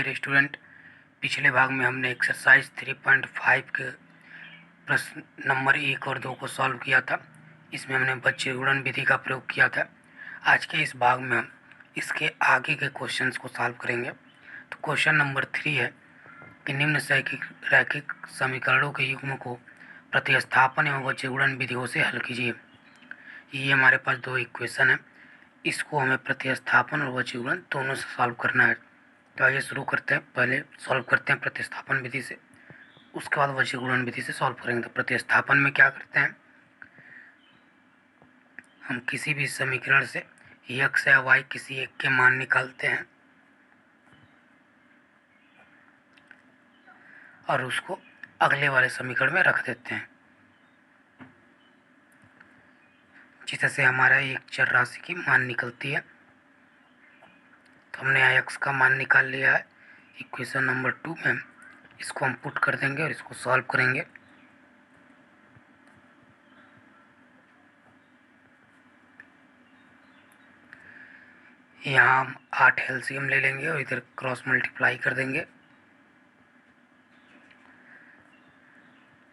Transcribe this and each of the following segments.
Student, पिछले भाग में हमने एक्सरसाइज 3.5 के प्रश्न नंबर 1 और 2 को सॉल्व किया था। इसमें हमने बच्चे गुणन विधि का प्रयोग किया था। आज के इस भाग में हम इसके आगे के क्वेश्चंस को सॉल्व करेंगे। तो क्वेश्चन नंबर 3 है कि निम्न रैखिक समीकरणों के युग्म को प्रतिस्थापन एवं बच्चे गुणन विधियों से हल कीजिए। ये हमारे पास दो इक्वेशन है, इसको हमें प्रतिस्थापन और बच्चे गुणन दोनों से सॉल्व करना है। तो आइए शुरू करते हैं। पहले सॉल्व करते हैं प्रतिस्थापन विधि से, उसके बाद बच्चे गुणन विधि से सॉल्व करेंगे। तो प्रतिस्थापन में क्या करते हैं, हम किसी भी समीकरण से x या y किसी एक के मान निकालते हैं और उसको अगले वाले समीकरण में रख देते हैं, जिससे हमारा एक चर राशि की मान निकलती है। तो हमने यहाँ x का मान निकाल लिया है इक्वेशन नंबर 2 में। इसको हम पुट कर देंगे और इसको सॉल्व करेंगे। यहाँ हम 8 एलसीएम ले लेंगे और इधर क्रॉस मल्टीप्लाई कर देंगे।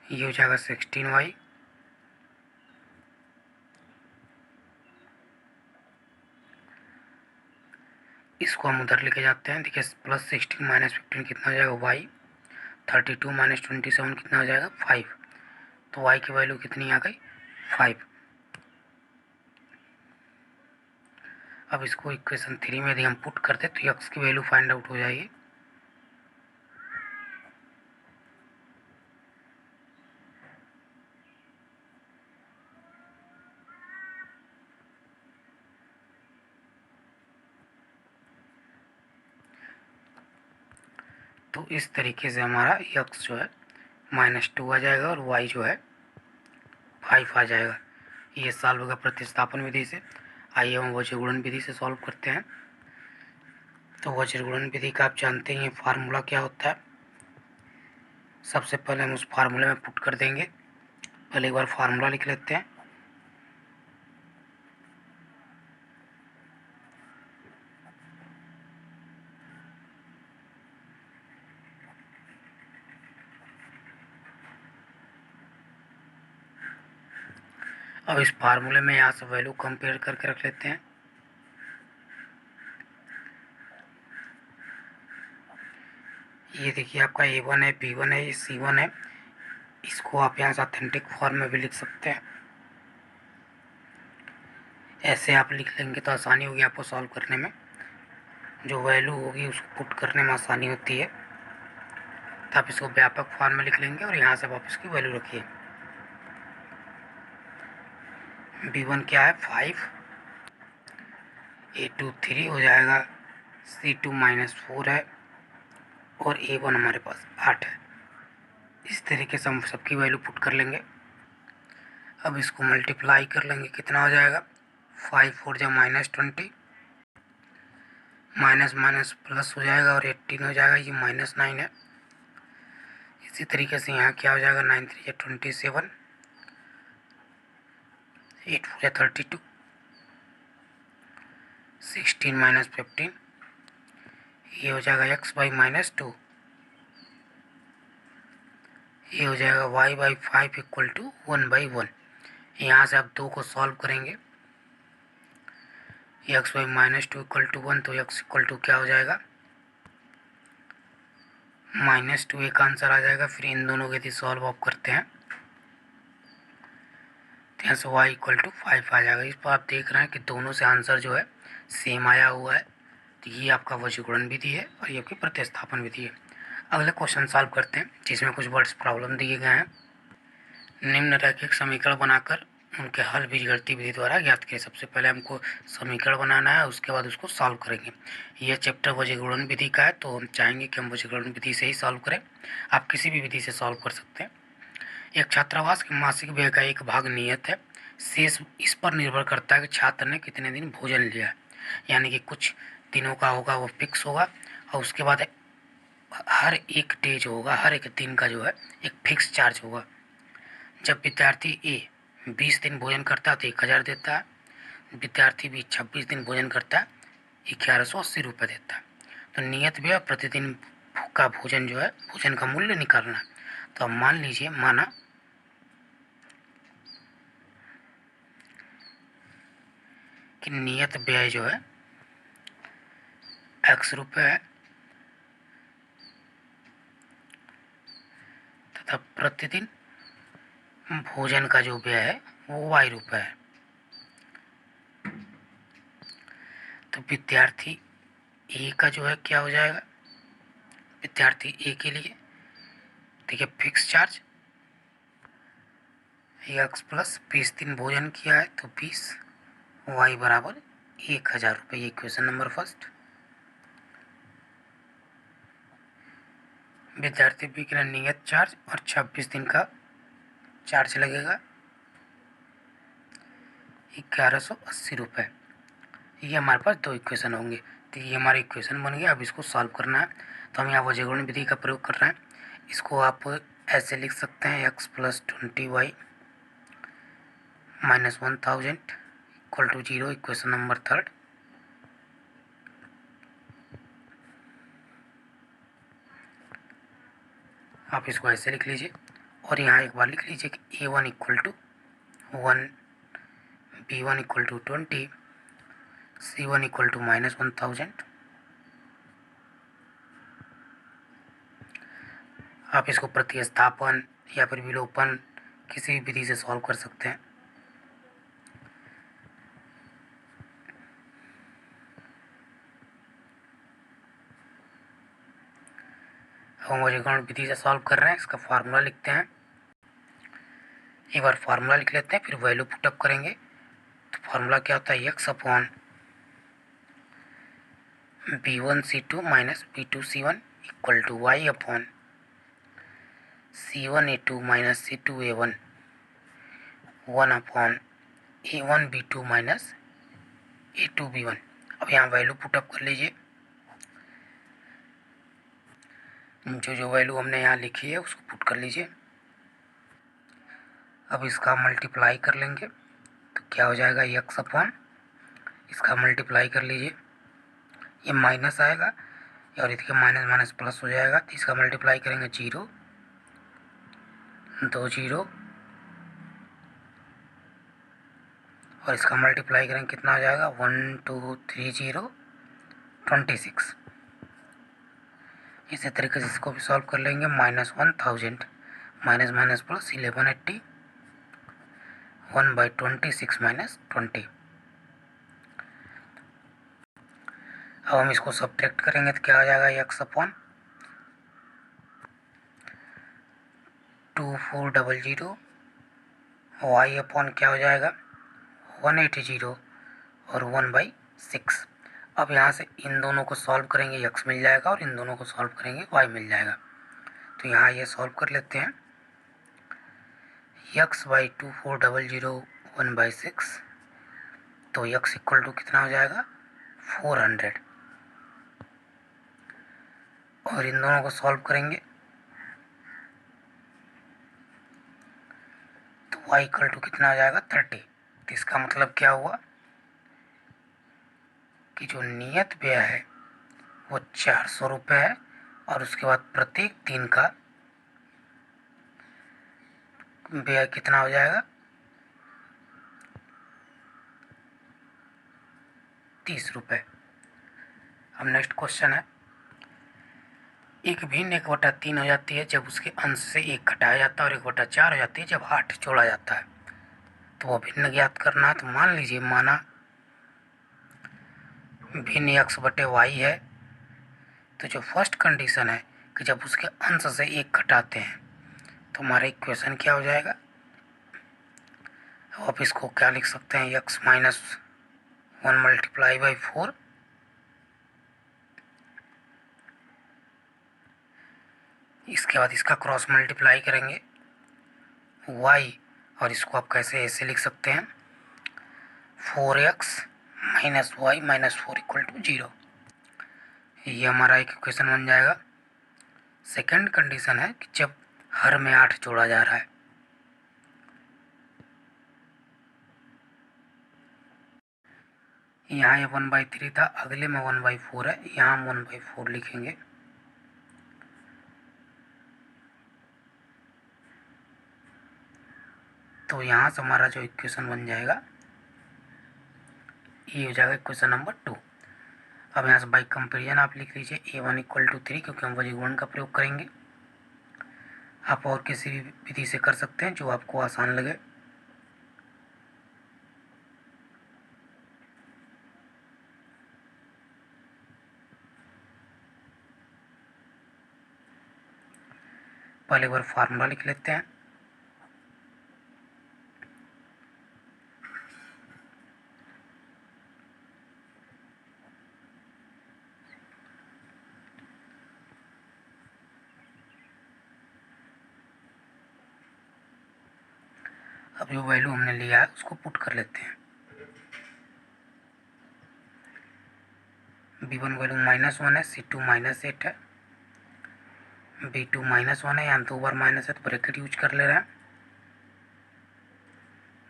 ये हो जाएगा 16y, इसको हम उधर लेके जाते हैं। देखिए +16 -15 कितना हो जाएगा y, 32 - 27 कितना हो जाएगा 5। तो y की वैल्यू कितनी आ गई 5। अब इसको इक्वेशन 3 में यदि हम पुट करते तो x की वैल्यू फाइंड आउट हो जाएगी। तो इस तरीके से हमारा x जो है -2 आ जाएगा और y जो है 5 आ जाएगा। ये सॉल्व होगा प्रतिस्थापन विधि से। आइए हम वज्रगुणन विधि से सॉल्व करते हैं। तो वज्रगुणन विधि का आप जानते हैं फार्मूला क्या होता है। सबसे पहले हम उस फार्मूले में पुट कर देंगे। पहले एक बार फार्मूला लिख लेते हैं। अब इस फार्मूले में यहाँ से वैल्यू कंपेयर करके रख लेते हैं। ये देखिए आपका a1 है, b1 है, c1 है। इसको आप यहाँ से ऑथेंटिक फॉर्म में भी लिख सकते हैं। ऐसे आप लिख लेंगे तो आसानी होगी आपको सॉल्व करने में। जो वैल्यू होगी उसको पुट करने में आसानी होती है। तो आप इसको व्यापक फॉर्म में लिख लेंगे और यहाँ से आप इसकी वैल्यू रखिए। b1 क्या है 5, a2 3 हो जाएगा, c2 -4 है और a1 हमारे पास 8 है। इस तरीके से हम सबकी वैल्यू पुट कर लेंगे। अब इसको मल्टीप्लाई कर लेंगे, कितना हो जाएगा 5 4 जा -20, माइनस माइनस प्लस हो जाएगा और 18 हो जाएगा। ये -9 है। इसी तरीके से यहाँ क्या हो जाएगा 9 3 जा 27, 8 4 जा 32, 16 - 15, ये हो जाएगा x/-2, ये हो जाएगा y/5 = 1/1। यहाँ से आप 2 को सॉल्व करेंगे। x/-2 = 1, तो x = क्या हो जाएगा -2 एक आंसर आ जाएगा। फिर इन दोनों के यदि सॉल्व आप करते हैं तो यहाँ से y = 5 आ जाएगा। इस पर आप देख रहे हैं कि दोनों से आंसर जो है सेम आया हुआ है। तो ये आपका वज्रगुणन विधि है और ये आपकी प्रतिस्थापन विधि है। अगले क्वेश्चन सॉल्व करते हैं, जिसमें कुछ वर्ड्स प्रॉब्लम दिए गए हैं। निम्न रैखिक समीकरण बनाकर उनके हल बीजगणितीय विधि द्वारा ज्ञात करें। सबसे पहले हमको समीकरण बनाना है, उसके बाद उसको सॉल्व करेंगे। यह चैप्टर वज्रगुणन विधि का है, तो हम चाहेंगे कि हम वज्रगुणन विधि से ही सॉल्व करें। आप किसी भी विधि से सॉल्व कर सकते हैं। एक छात्रावास के मासिक व्यय का एक भाग नियत है, शेष इस पर निर्भर करता है कि छात्र ने कितने दिन भोजन लिया है। यानी कि कुछ दिनों का होगा वो फिक्स होगा और उसके बाद हर एक डे जो होगा, हर एक दिन का जो है एक फिक्स चार्ज होगा। जब विद्यार्थी ए 20 दिन भोजन करता है तो 1000 देता है। विद्यार्थी बी 26 दिन भोजन करता है 1180 रुपये देता है। तो नियत व्यय प्रतिदिन का भोजन जो है, भोजन का मूल्य निकालना है। तो अब मान लीजिए, माना कि नियत व्यय जो है x रुपये है तथा प्रतिदिन भोजन का जो व्यय है वो y रुपये है। तो विद्यार्थी ए का जो है क्या हो जाएगा, विद्यार्थी ए के लिए देखिए फिक्स चार्ज x प्लस 20 दिन भोजन किया है तो 20 y बराबर 1000 रुपये। ये क्वेश्चन नंबर फर्स्ट। विद्यार्थी बी के लिए नियत चार्ज और 26 दिन का चार्ज लगेगा 1180 रुपये। ये हमारे पास दो इक्वेशन होंगे। तो ये हमारा इक्वेशन बन गया। अब इसको सॉल्व करना है तो हम यहाँ वजीकरण विधि का प्रयोग कर रहे हैं। इसको आप ऐसे लिख सकते हैं x plus 20y minus 1000 equal to 0। Equation number third. आप इसको ऐसे लिख लीजिए और यहाँ एक बार लिख लीजिए कि a1 equal to 1, b1 equal to 20, c1 equal to minus 1000। आप इसको प्रतिस्थापन या फिर विलोपन किसी भी विधि से सॉल्व कर सकते हैं। हम वजीकरण विधि से सॉल्व कर रहे हैं। इसका फार्मूला लिखते हैं। एक बार फार्मूला लिख लेते हैं, फिर वैल्यू पुटअप करेंगे। तो फार्मूला क्या होता है, x upon b1c2 minus b2c1 equal to y upon c1a2 minus c2a1 1 upon a1b2 minus a2b1। अब यहाँ वैल्यू पुटअप कर लीजिए। जो वैल्यू हमने यहाँ लिखी है उसको पुट कर लीजिए। अब इसका मल्टीप्लाई कर लेंगे तो क्या हो जाएगा, x अपॉन इसका मल्टीप्लाई कर लीजिए, ये माइनस आएगा और इसके माइनस माइनस प्लस हो जाएगा। तो इसका मल्टीप्लाई करेंगे 0 2 0 और इसका मल्टीप्लाई करेंगे कितना हो जाएगा 1 2 3 0 26। इसी तरीके से इसको भी सॉल्व कर लेंगे। Minus 1000 minus minus plus 1180 1/26 minus 20। अब हम इसको सब्ट्रैक्ट करेंगे तो क्या हो जाएगा, x अपॉन 2400 y अपॉन क्या हो जाएगा 180 और 1/6। अब यहाँ से इन दोनों को सॉल्व करेंगे x मिल जाएगा और इन दोनों को सॉल्व करेंगे y मिल जाएगा। तो यहाँ ये सॉल्व कर लेते हैं। x/2400 1/6 तो x इक्वल टू कितना हो जाएगा 400 और इन दोनों को सॉल्व करेंगे तो y इक्वल टू कितना हो जाएगा 30। तो इसका मतलब क्या हुआ कि जो नियत व्यय है वो 400 रुपये है और उसके बाद प्रत्येक दिन का व्यय कितना हो जाएगा 30 रुपये। अब नेक्स्ट क्वेश्चन है, एक भिन्न 1/3 हो जाती है जब उसके अंश से 1 घटाया जाता है और 1/4 हो जाती है जब 8 जोड़ा जाता है। तो वो भिन्न ज्ञात करना है। तो मान लीजिए, माना भिन्न x/y है तो जो फर्स्ट कंडीशन है कि जब उसके अंश से 1 घटाते हैं तो हमारा इक्वेशन क्या हो जाएगा। आप इसको क्या लिख सकते हैं, x माइनस 1 मल्टीप्लाई बाई 4 इसके बाद इसका क्रॉस मल्टीप्लाई करेंगे y और इसको आप कैसे ऐसे लिख सकते हैं 4x minus y minus 4 equal to 0। ये हमारा एक इक्वेशन बन जाएगा। सेकंड कंडीशन है कि जब हर में 8 जोड़ा जा रहा है। यहाँ ये 1/3 था, अगले में 1/4 है, यहाँ हम 1/4 लिखेंगे। तो यहाँ से हमारा जो इक्वेशन बन जाएगा ये हो जाएगा इक्वेशन नंबर 2। अब यहाँ से बाई कंपेरिजन आप लिख लीजिए A1 = 3, क्योंकि हम वही गुण का प्रयोग करेंगे। आप और किसी भी विधि से कर सकते हैं जो आपको आसान लगे। पहले एक बार फार्मूला लिख लेते हैं। अब जो वैल्यू हमने लिया है उसको पुट कर लेते हैं। B1 वैल्यू -1 है, C2 -8 है, B2 -1 है, यहाँ 2 बार माइनस है तो ब्रैकेट यूज कर ले रहा है,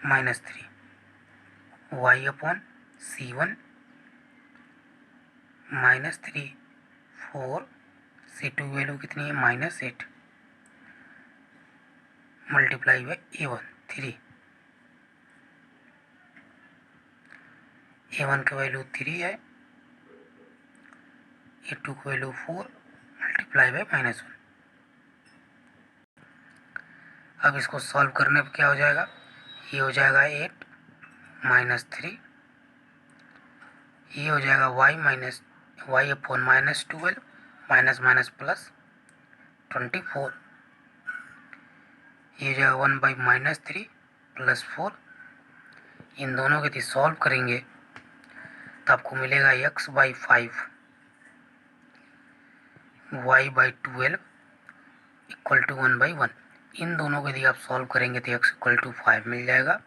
-3 y/C1 -3 4, C2 वैल्यू कितनी है -8 मल्टीप्लाई बाई A1 3, A1 की वैल्यू 3 है, A2 की वैल्यू 4 मल्टीप्लाई बाई -1। अब इसको सॉल्व करने पर क्या हो जाएगा, ये हो जाएगा 8 -3, ये हो जाएगा y/-12 माइनस माइनस प्लस 24, ये हो जाएगा 1/-3 + 4। इन दोनों के यदि सॉल्व करेंगे तो आपको मिलेगा x/5 y/12 = 1/1। इन दोनों को यदि आप सॉल्व करेंगे तो x = 5 मिल जाएगा,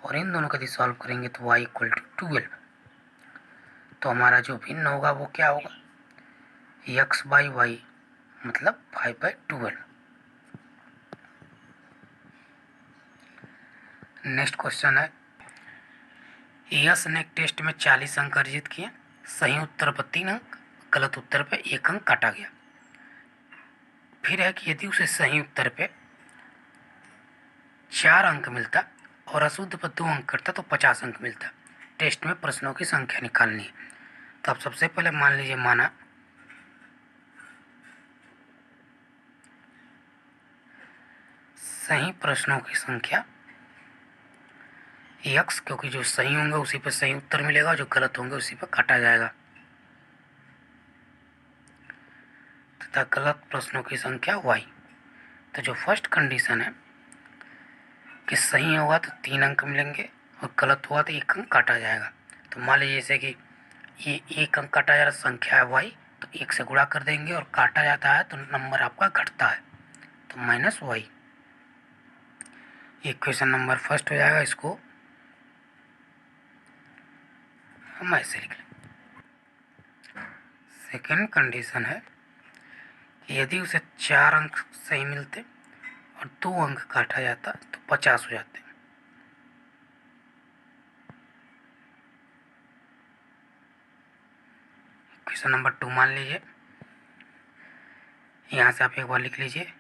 और इन दोनों को यदि सॉल्व करेंगे तो y = 12। तो हमारा जो भिन्न होगा वो क्या होगा, x/y मतलब 5/12। नेक्स्ट क्वेश्चन है, यश ने एक टेस्ट में 40 अंक अर्जित किए, सही उत्तर पर 3 अंक, गलत उत्तर पर 1 अंक काटा गया। फिर है कि यदि उसे सही उत्तर पे 4 अंक मिलता और अशुद्ध पर 2 अंक करता तो 50 अंक मिलता। टेस्ट में प्रश्नों की संख्या निकालनी है। तो आप सबसे पहले मान लीजिए, माना सही प्रश्नों की संख्या x, क्योंकि जो सही होंगे उसी पे सही उत्तर मिलेगा, जो गलत होंगे उसी पे काटा जाएगा, तथा गलत प्रश्नों की संख्या y। तो जो फर्स्ट कंडीशन है कि सही होगा तो 3 अंक मिलेंगे और गलत हुआ तो 1 अंक काटा जाएगा। तो मान लीजिए जैसे कि ये 1 अंक काटा जा रहा संख्या है y, तो 1 से गुणा कर देंगे और काटा जाता है तो नंबर आपका घटता है, तो -y। इक्वेशन नंबर फर्स्ट हो जाएगा। इसको हम ऐसे लिख लें। सेकेंड कंडीशन है कि यदि उसे 4 अंक सही मिलते और 2 अंक काटा जाता तो 50 हो जाते। क्वेश्चन नंबर 2 मान लीजिए, यहाँ से आप एक बार लिख लीजिए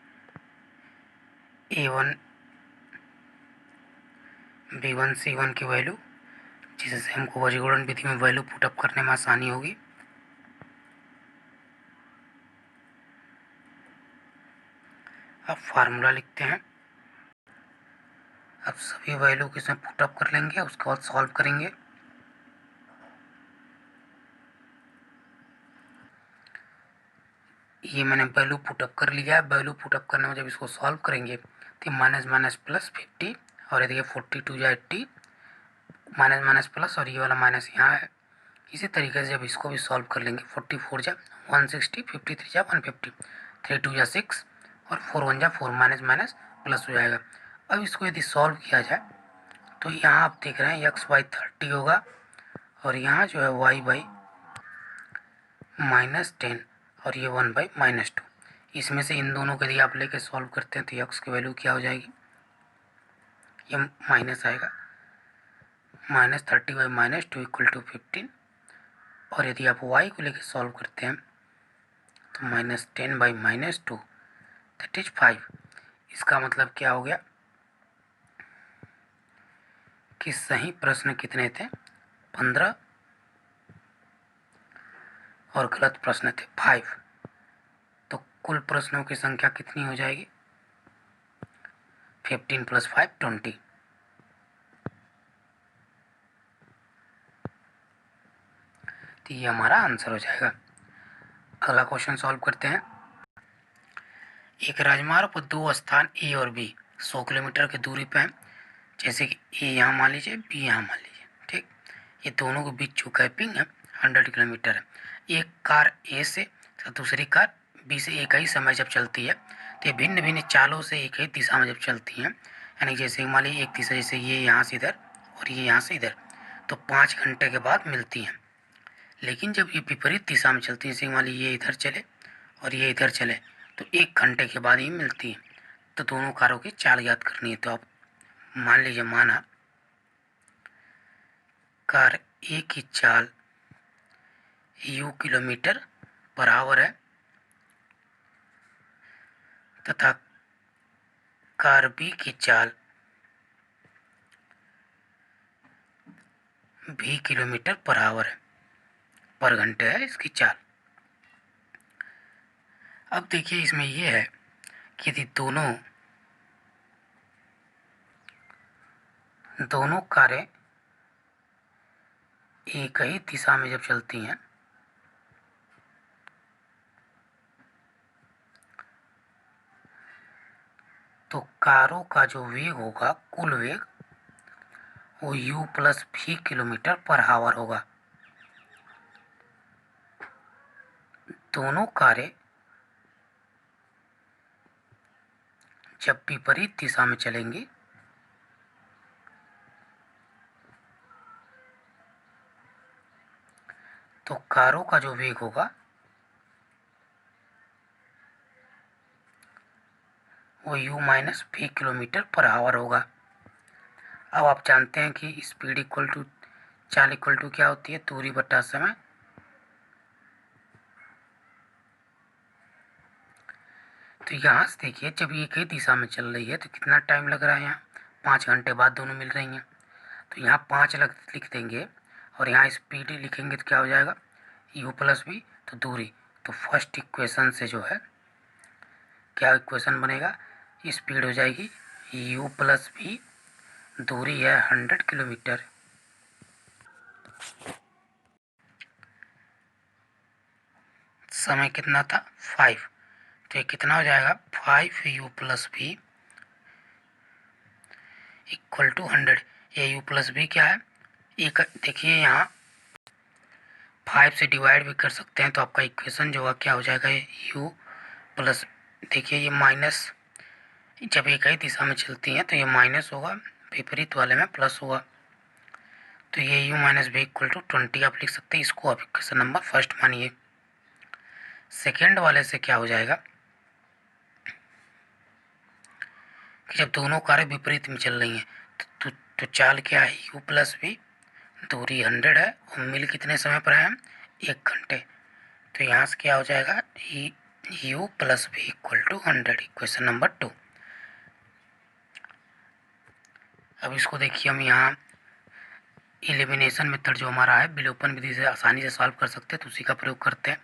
A1 B1 C1 की वैल्यू, जिससे हमको वजीकरण विधि में वैल्यू पुटअप करने में आसानी होगी। अब फार्मूला लिखते हैं। अब सभी वैल्यू को इसमें पुटअप कर लेंगे, उसके बाद सॉल्व करेंगे। ये मैंने वैल्यू पुटअप कर लिया है। वैल्यू पुटअप करने में जब इसको सॉल्व करेंगे तो -+ और ये देखिए 42 या 80 -+ और ये वाला माइनस यहाँ है। इसी तरीके से जब इसको भी सॉल्व कर लेंगे, 44 जा 160, 53 जा 150, 32 जा 6 और 41 जा 4, माइनस प्लस हो जाएगा। अब इसको यदि सॉल्व किया जाए तो यहाँ आप देख रहे हैं x/30 होगा और यहाँ जो है y/-10 और ये 1/-2। इसमें से इन दोनों को यदि आप लेके सॉल्व करते हैं तो x की वैल्यू क्या हो जाएगी, ये माइनस आएगा, -30 बाई -2 = 15। और यदि आप y को लेकर सॉल्व करते हैं तो -10 बाई -2 दैट इज 5। इसका मतलब क्या हो गया कि सही प्रश्न कितने थे 15 और गलत प्रश्न थे 5। तो कुल प्रश्नों की संख्या कितनी हो जाएगी 15 + 5 20। तो ये हमारा आंसर हो जाएगा। अगला क्वेश्चन सॉल्व करते हैं। एक राजमार्ग पर दो स्थान ए और बी 100 किलोमीटर की दूरी पर हैं। जैसे कि ए यहाँ मान लीजिए, बी यहाँ मान लीजिए, ठीक। ये दोनों के बीच जो गैपिंग है 100 किलोमीटर है। एक कार ए से तो दूसरी कार बी से एक ही समय जब चलती है तो ये भिन्न भिन्न चालों से एक ही दिशा में जब चलती हैं, यानी जैसे मान लीजिए एक दिशा, जैसे ये यहाँ से इधर और ये यहाँ से इधर, तो 5 घंटे के बाद मिलती हैं। लेकिन जब ये विपरीत दिशा में चलती है, जैसे मान लीजिए ये इधर चले और ये इधर चले, तो 1 घंटे के बाद ही मिलती है। तो दोनों कारों की चाल याद करनी है। तो आप मान लीजिए, माना कार ए की चाल u किलोमीटर पर आवर है तथा कार बी की चाल v किलोमीटर पर आवर है, पर घंटे है इसकी चाल। अब देखिए इसमें यह है कि यदि दोनों कारें एक ही दिशा में जब चलती हैं तो कारों का जो वेग होगा, कुल वेग, वो u + v kilometre per hour होगा। दोनों कारें जब विपरीत दिशा में चलेंगी तो कारों का जो वेग होगा वो u - v kilometre per hour होगा। अब आप जानते हैं कि स्पीड इक्वल टू चाल इक्वल टू क्या होती है, दूरी बटा समय। तो यहाँ से देखिए, जब ये एक ही दिशा में चल रही है तो कितना टाइम लग रहा है, यहाँ 5 घंटे बाद दोनों मिल रही हैं। तो यहाँ 5 लिख देंगे और यहाँ स्पीड लिखेंगे तो क्या हो जाएगा u + v, तो दूरी। तो फर्स्ट इक्वेशन से जो है क्या इक्वेशन बनेगा, स्पीड हो जाएगी u + v, दूरी है 100 किलोमीटर। समय कितना था 5, तो ये कितना हो जाएगा 5u + v = 100। ये u + v क्या है, एक देखिए यहाँ 5 से डिवाइड भी कर सकते हैं, तो आपका इक्वेशन जो है क्या हो जाएगा u + देखिए ये माइनस, जब एक ही दिशा में चलती हैं तो ये माइनस होगा, विपरीत वाले में प्लस होगा। तो ये u - v = 20 आप लिख सकते हैं। इसको आप इक्वेशन नंबर फर्स्ट मानिए। सेकेंड वाले से क्या हो जाएगा कि जब दोनों कारें विपरीत में चल रही हैं तो चाल क्या है u + v, दूरी 100 है और मिल कितने समय पर है 1 घंटे। तो यहाँ से क्या हो जाएगा u + v = 100, इक्वेशन नंबर 2। अब इसको देखिए, हम यहाँ एलिमिनेशन मेथड जो हमारा है, विलोपन विधि से आसानी से सॉल्व कर सकते हैं, तो उसी का प्रयोग करते हैं।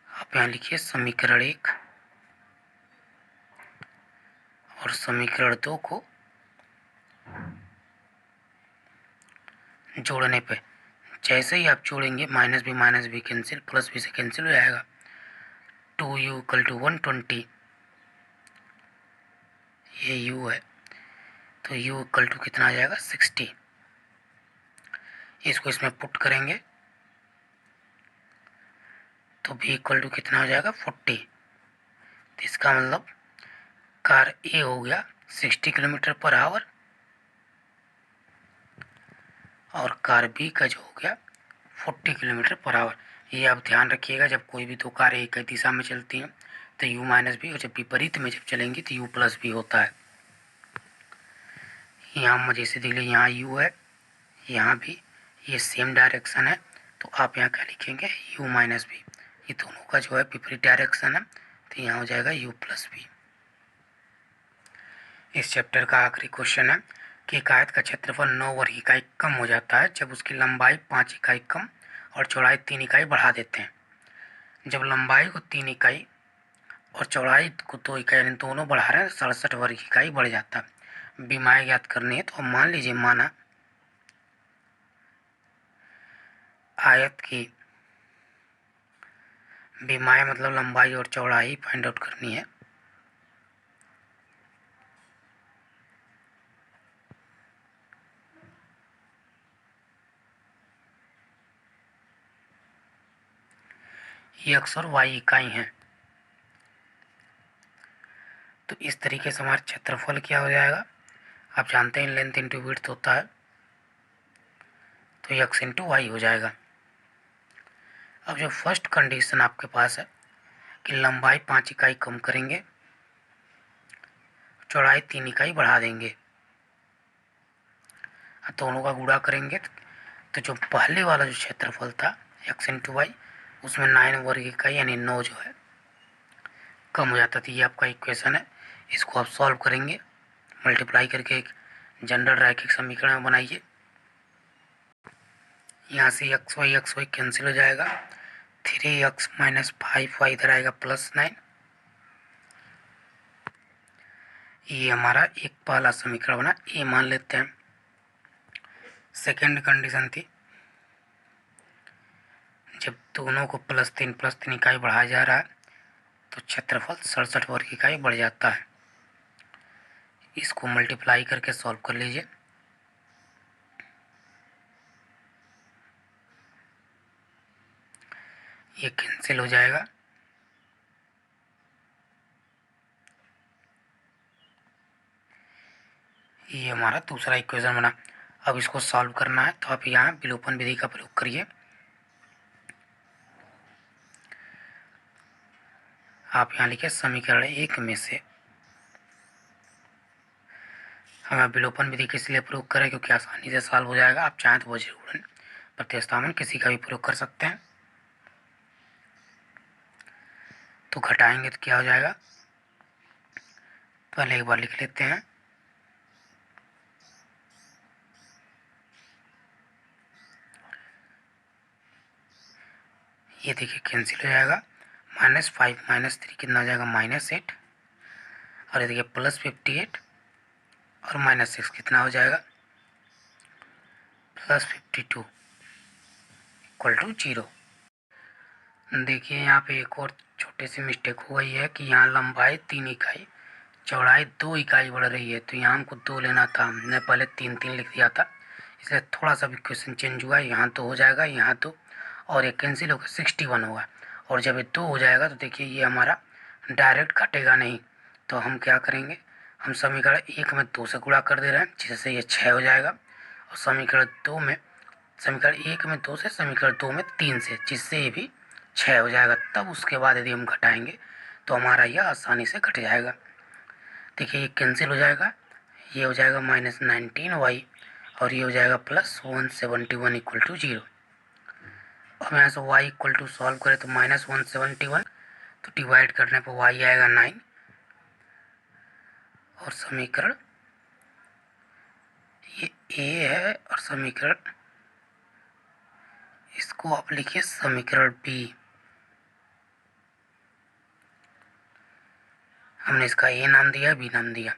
आप यहाँ लिखिए समीकरण 1 और समीकरण 2 को जोड़ने पे जैसे ही आप जोड़ेंगे -b कैंसिल, +b से कैंसिल हो जाएगा। 2u = 120, ये u है, तो u = कितना आ जाएगा 60। इसको इसमें पुट करेंगे तो v = कितना हो जाएगा 40। तो इसका मतलब कार ए हो गया 60 किलोमीटर पर आवर और कार बी का जो हो गया 40 किलोमीटर पर आवर। ये आप ध्यान रखिएगा, जब कोई भी दो कारें एक ही दिशा में चलती हैं तो u - v, और जब विपरीत में जब चलेंगी तो u + v होता है। यहाँ जैसे देख लीजिए, यहाँ यू है, यहाँ भी ये सेम डायरेक्शन है, तो आप यहाँ क्या लिखेंगे, u माइनस बी। ये दोनों का जो है विपरीत डायरेक्शन है, तो यहाँ हो जाएगा u प्लस बी। इस चैप्टर का आखिरी क्वेश्चन है कि एक आयत का क्षेत्रफल 9 वर्ग इकाई कम हो जाता है जब उसकी लंबाई 5 इकाई कम और चौड़ाई 3 इकाई बढ़ा देते हैं। जब लंबाई को 3 इकाई और चौड़ाई को 2 इकाई यानी दोनों बढ़ा रहे हैं, 67 वर्ग इकाई बढ़ जाता है। बीमाएँ ज्ञात करनी है, तो मान लीजिए माना आयत की बीमाएँ मतलब लंबाई और चौड़ाई फाइंड आउट करनी है। ये एक्स और वाई इकाई हैं। तो इस तरीके से हमारा क्षेत्रफल क्या हो जाएगा, आप जानते हैं लेंथ इंटू विड्थ होता है, तो एक्स इंटू वाई हो जाएगा। अब जो फर्स्ट कंडीशन आपके पास है कि लंबाई 5 इकाई कम करेंगे, चौड़ाई 3 इकाई बढ़ा देंगे, दोनों का गुणा करेंगे, तो जो पहले वाला जो क्षेत्रफल था एक्स इंटू वाई, उसमें 9 वर्ग इकाई यानी 9 जो है कम हो जाता था। ये आपका इक्वेशन है, इसको आप सॉल्व करेंगे, मल्टीप्लाई करके एक जनरल रैखिक समीकरण में बनाइए। यहाँ से एक्स वाई कैंसिल हो जाएगा, 3x माइनस 5y इधर आएगा प्लस 9। ये हमारा एक पहला समीकरण बना, ये मान लेते हैं। सेकेंड कंडीशन थी जब दोनों को प्लस तीन इकाई बढ़ाया जा रहा है तो क्षेत्रफल 67 वर्ग इकाई बढ़ जाता है। इसको मल्टीप्लाई करके सॉल्व कर लीजिए। ये कैंसिल हो जाएगा, ये हमारा दूसरा इक्वेशन बना। अब इसको सॉल्व करना है, तो आप यहाँ विलोपन विधि का प्रयोग करिए। आप यहाँ लिखिए समीकरण 1 में से, हमें विलोपन विधि किस लिए प्रयोग करें, क्योंकि आसानी से सॉल्व हो जाएगा। आप चाहें तो वज्रगुणन प्रतिस्थापन किसी का भी प्रयोग कर सकते हैं। तो घटाएंगे तो क्या हो जाएगा, पहले एक बार लिख लेते हैं। ये देखिए कैंसिल हो जाएगा, -5 -3 कितना हो जाएगा, -8, और ये देखिए +58 और -6 कितना हो जाएगा, +52 इक्वल टू 0। देखिए यहाँ पे एक और छोटी सी मिस्टेक हो गई है कि यहाँ लंबाई 3 इकाई चौड़ाई 2 इकाई बढ़ रही है, तो यहाँ हमको 2 लेना था, हमने पहले 3 लिख दिया था, इसलिए थोड़ा सा भी क्वेश्चन चेंज हुआ है। यहाँ 2 हो जाएगा, यहाँ 2, और एक कैंसिल होकर 61 होगा। और जब ये 2 हो जाएगा तो देखिए ये हमारा डायरेक्ट घटेगा नहीं, तो हम क्या करेंगे, हम समीकरण 1 में 2 से गुणा कर दे रहे हैं, जिससे ये 6 हो जाएगा, और समीकरण 1 में 2 से, समीकरण 2 में 3 से, जिससे ये भी 6 हो जाएगा। तब उसके बाद यदि हम घटाएंगे तो हमारा यह आसानी से घट जाएगा। देखिए ये कैंसिल हो जाएगा, ये हो जाएगा -19y और ये हो जाएगा +171 इक्वल टू 0। अब यहाँ से y इक्वल टू सॉल्व करें तो -171, तो डिवाइड करने पर y आएगा 9, और समीकरण ये a है, और समीकरण इसको आप लिखिए समीकरण b। हमने इसका a नाम दिया, b नाम दिया।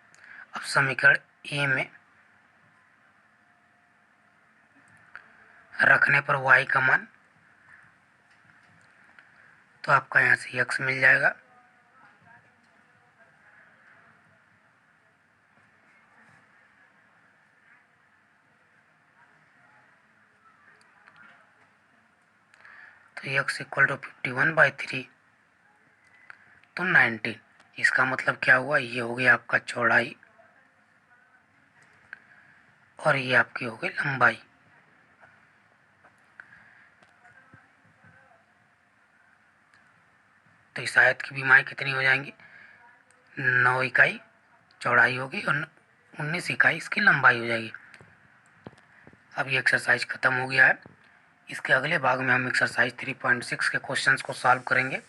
अब समीकरण a में रखने पर y का मान, तो आपका यहाँ से x मिल जाएगा, तो x इक्वल टू 51/3, तो 19। इसका मतलब क्या हुआ, ये हो गया आपका चौड़ाई और ये आपकी हो गई लंबाई। तो इस आयत की बीमाएँ कितनी हो जाएंगी, 9 इकाई चौड़ाई होगी और 19 इकाई इसकी लंबाई हो जाएगी। अब ये एक्सरसाइज ख़त्म हो गया है। इसके अगले भाग में हम एक्सरसाइज 3.6 के क्वेश्चंस को सॉल्व करेंगे।